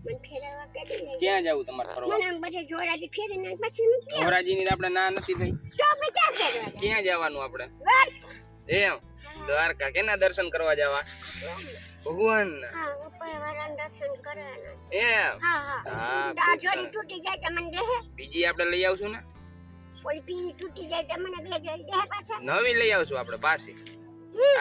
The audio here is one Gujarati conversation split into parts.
મને ફેરવા કરી લઈ. ક્યાં જાવું તમારે ફરવા? મને બધે જોરાજી ફેરીને પછી નીકળી આવું. ધોરાજીની આપણે ના નથી થઈ. તો આપણે ક્યાં ફેરવા જાય? ક્યાં જવાનું આપણે? દ્વારકા. એમ દ્વારકા કેના દર્શન કરવા જવા? ભગવાન. હા, ઉપરવાળાના દર્શન કરવાના. એમ હા હા. હા, આ જોડી તૂટી જાય તો મને દેહે. બીજી આપણે લઈ આવશું ને? ઓલી પીળી તૂટી જાય તો મને બે જોડી દેહે પાછા. નવી લઈ આવશું આપણે પાછી.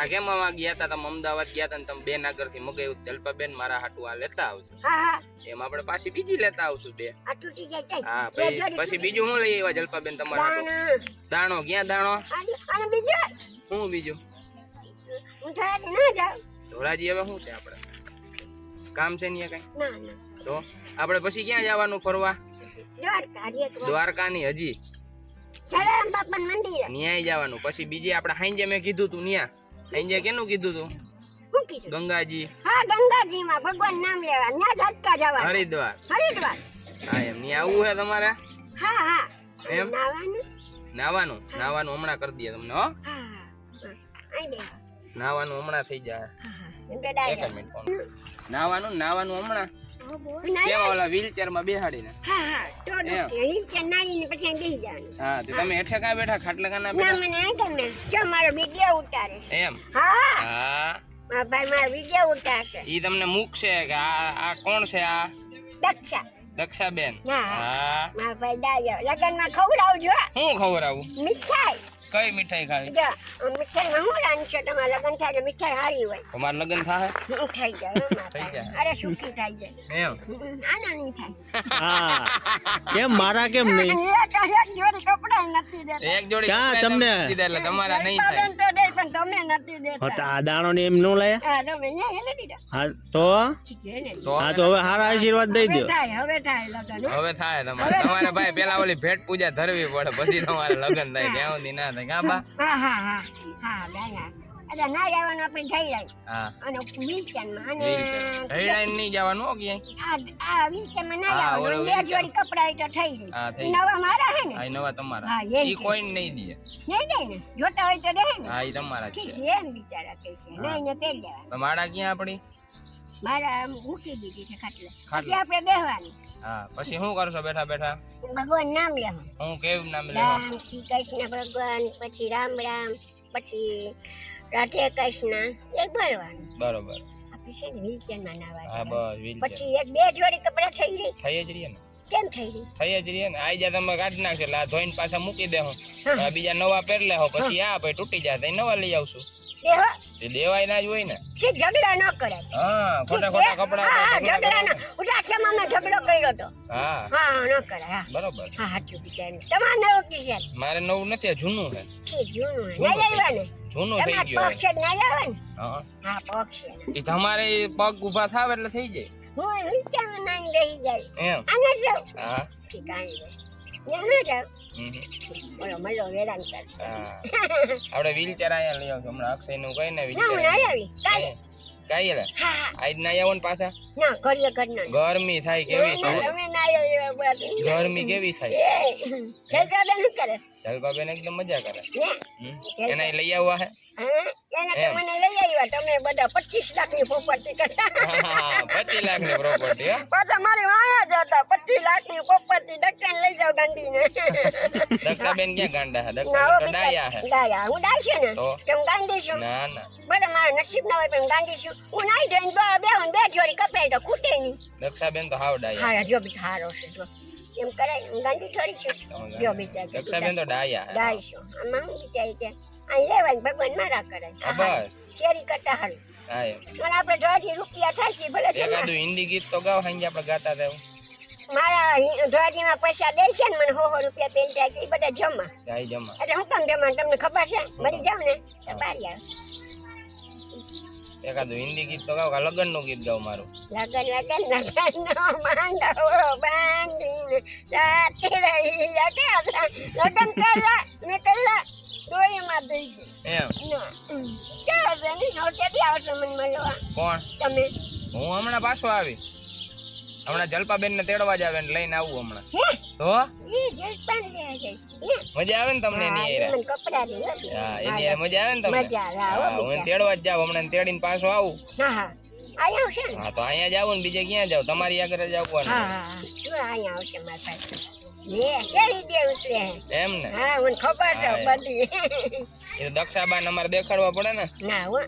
આ કેમાં ગયા હતા તમે? અમદાવાદ ગયા હતા ને તમે બે નાગર થી મગાવ્યું. જલ્પાબેન મારા હાટુ આ લેતા આવજો. હા હા. એમ આપણે પાછી બીજી લેતા આવશું બે. આ તૂટી જાય તો હા બે જોડી પછી બીજું શું લઈ આવ્યા જલ્પાબેન તમારા હાટુ? દાણા. દાણો ક્યાં દાણો? અને બીજું શું બીજું? હું ધરાજી ના જાઉં. ધોરાજી હવે શું છે આપણે? કામ છે ને કઈ? ના ના. તો આપણે પછી ક્યાં જવાનું ફરવા? દ્વારકા રે તો. દ્વારકાની હજી જલારામ બાપાનું મંદિર. ન્યાય જવાનું. પછી બીજે આપણે હાંજે મેં કીધું તું ન્યા. હાંજે કેનું કીધું તું? શું કીધું? ગંગાજી. હા, ગંગાજીમાં ભગવાન નામ લેવા. ન્યા ધક્કા જવા. હરિદ્વાર. હરિદ્વાર. હા એમ ન્યા આવવું હે તમારે? હા હા. એમ? નાવાનું. નાવાનું હમણાં કરી દઈએ તમને. હો હા હા. આઈ બે. નાવાનું હમણાં થઈ જાય. હા હા. એમ તો એક ડાયરેક્ટ. જ મિનિટ ફોન. નાવાનું હમણાં. ના. કેવા ઓલા વ્હીલચેર માં બેહાડીને? હા હા. તો એમ. નીચે નાઈને પછી અહીં બેસી જવાનું. હા તો તમે હેઠે કાં બેઠા? ખાટલે કાં ના ના, બેઠા? મને આ ગમે. જો મારો વિડીયો ઉતારે. એમ હા. હા મારા ભાઈ મારો વિડીયો ઉતારશે. ઈ તમને મૂકશે કે આ કોણ છે? આ દક્ષા. દક્ષાબેન. હા. હા મારા ભાઈ દાયો. લગનમાં ખવડાવજો. હા. હું ખવડાવું? મીઠાઈ. કઈ મીઠાઈ ખાવી? જો મીઠાઈમાં હું રાંધશો? તમારા લગન થાય તો મીઠાઈ સારી હોય. તમારે લગ્ન થાય? થઈ જાય હો મારા થઈ ભાઈ. જાય. અરે સુખી થઈ જાય. એમ આનો નહીં થાય. હા કેમ મારા કેમ નહીં? એક જોડી કપડાં નથી દેતા. એક જોડી ક્યાં કપડાં તમને? તમે દીધા એટલે તમારા નહીં થાય. તો દે પણ તમે નથી હા, દેતા. તો આ દાણો ને એમ ન લાયા? હા તમે અહીંયા એને દીધા. હા તો છે ને. તો હા તો હવે હારા આશીર્વાદ દઈ હવે દો. થાય લગન. હો. હવે થાય તમારે ભાઈ પેલા ઓલી ભેટ પૂજા ધરવી પડે પછી તમારે લગ્ન થાય. ત્યાં સુધી ના થાય. કાં બા? હા હા હા હા દાયા. એટલે ના જવાનું આપણે થઈ જાય. હા અને વિલચનમાં અને હૈડાઈને નહીં જવાનું હો ક્યાંય. આ વિલચરમાં ના હા, જવાનું. ઓલો બે જોડી કપડાં હોય તો થઈ હા, જાય. થઈ નવા મારા હે ને. આ નવા તમારા. હા, એમ ઈ છે. કોઈને નહીં દે. નહીં જાય ને. જોતા હોય તો દે ને. હા ઈ તમારા જ ઠીક છે. છે એમ બિચારા કહે છે. નહીં ને પહેરી લેવાનું. તો માડા ક્યાં આપડી? મારા મૂકી દીધી છે ખાટલે. ખાટલે. પછી આપણે બેહવાનું. હા પછી શું કરશો બેઠા બેઠા? ભગવાન નામ લેવાનું. હું કેવું નામ લેવા? રામ શ્રી કૃષ્ણ ભગવાન, પછી રામ રામ, પછી રાધે કૃષ્ણ એ બોલવાનું. બરોબર. આપણે છે ને વિલચરમાં નાવા હા જવાનું. બસ વ્હીલ પછી એક બે જોડી કપડાં થઈ ગઈ. થઈ જ રહીએ ને. કેમ થઈ ગઈ? થઈ જ રહીએ ને. આઈ જા તમે કાઢી નાખશે એટલે આ ધોઈને પાછા મૂકી દે હું. હા. બીજા નવા પહેરી લેહો પછી આ ભાઈ તૂટી જાય તો ઈ નવા લઈ આવશું. દેહો તે દેવાય ના જ હોય ને. કે ઝઘડા ન કરાય. હા ખોટા ખોટા કપડા હા ઝઘડા ન. ઉદાસમાં મેં ઝઘડો કર્યો તો. હા હા ન કરાય. હા બરોબર. હા સાચું બિચારું. તમારે નવું કીધું મારે નવું નથી આ જૂનું છે. કે જૂનું હે. નહીં આવ્યા ને. જૂનું થઈ તમારા ગયું પક્ષ જ નહીં આવે ને. હા હા પક્ષ છે. ઈ તમારે પગ ઊભા થાવ એટલે થઈ જાય હું વિચારમાં નાઈ રહી જાય. એમ. આને જ જાઉં. હા ઠીક આને જાઉં. ત્યાં ન જાઉં. હમ. બોલો મલો વેરાન કર. હા આપણે વ્હીલચેર અહીંયા લઈ આવશું હમણાં અક્ષય નું કઈ ને ના હું વ્હીલચેર ના આવી. કાલે. કઈ લે હા હા. આજ ના આવો ને પાછા ના કરીએ ઘરના. ગરમી થાય કેવી થાય તમે ના આવ્યો એવા બધું. ગરમી કેવી થાય એ જલગાબેન શું કરે? જલપાબેન એકદમ મજા કરે ને? એના લઈ આવવા હે હા? એને તો મને લઈ આવ્યા. તમે બધા 25 લાખની પ્રોપર્ટી કરતા. હા 25 લાખ ની પ્રોપર્ટી હે પાછા મારી વાયા જ હતા. 25 લાખની પ્રોપર્ટી દક્ષિણ લઈ જાવ ગાંધીને. દક્ષાબેન ક્યાં ગાંડા હે? ના, દક્ષાબેન હો તો ડાયા હે. ડાયા. હું ડાય છે ને. તો? કે હું ગાંધી છું. ના ના બધા મારા નસીબ ના હોય પણ હું ગાંધી છું. હું નાઈ ધોઈને બે જોડી કપડાં તો ખૂટે નહીં. દક્ષાબેન તો હાવ ડાયા હા જો બી હારો છે જો. એમ કરાય. હું ગાંધી થોડી છું. જો બિચારી. દક્ષાબેન તો ડાયા હે ડાય છું. આમાં હું વિચારી છે અહીં લેવાય ભગવાન મારા કરે. હા બસ શેરી કરતા હારું. હા એમ પણ આપણે ધોરાજી રૂપિયા થાય છે ભલે જમા. એકાદું હિન્દી ગીત તો ગાવ હાંજે આપણે ગાતા રહેવું મારા ધોરાજીમાં પૈસા દે છે ને મને 100 રૂપિયા તેલ જાય છે એ બધા જમા. જાય જમા એટલે હું કેમ જમા તમને ખબર છે મરી જાવ ને તો બારી આવે. એકાદું હિન્દી ગીત તો ગાવ કે લગ્ન નું ગીત ગાવ મારું લગન નો માંડવો બાંધીને સાથે રહી લગન કર્યા મેં કર્યા દોરીમાં દઈ ગઈ. એમ ચાલો બેની નો ક્યાંથી આવશો મને મળવા કોણ? તમે? હું હમણાં પાછો આવી હમણાં જલપાબેન ને તેડવા જ આવે ને લઈને આવું હમણાં. તો ઈ જલપાન લે જઈશ. મજા આવે ને તમને એની હારે? મને કપડા દે હો. હા એની હારે મજા આવે ને તમને? મજા આવે, આવો હા, હું એને તેડવા જ જાઉં હમણાં, એને તેડીને પાછો આવું. હા અહીંયા આવશે ને? હા તો અહીંયા જ આવું ને બીજે ક્યાં જાવ? તમારી આગળ જ આવવાનું. હા શું અહીંયા આવશે મારા પાસે લે કેવી દે ઉતરે એમ ને? હા મને ખબર છે હા, બધી એ દક્ષાબાન અમારે દેખાડવા પડે ને. ના હો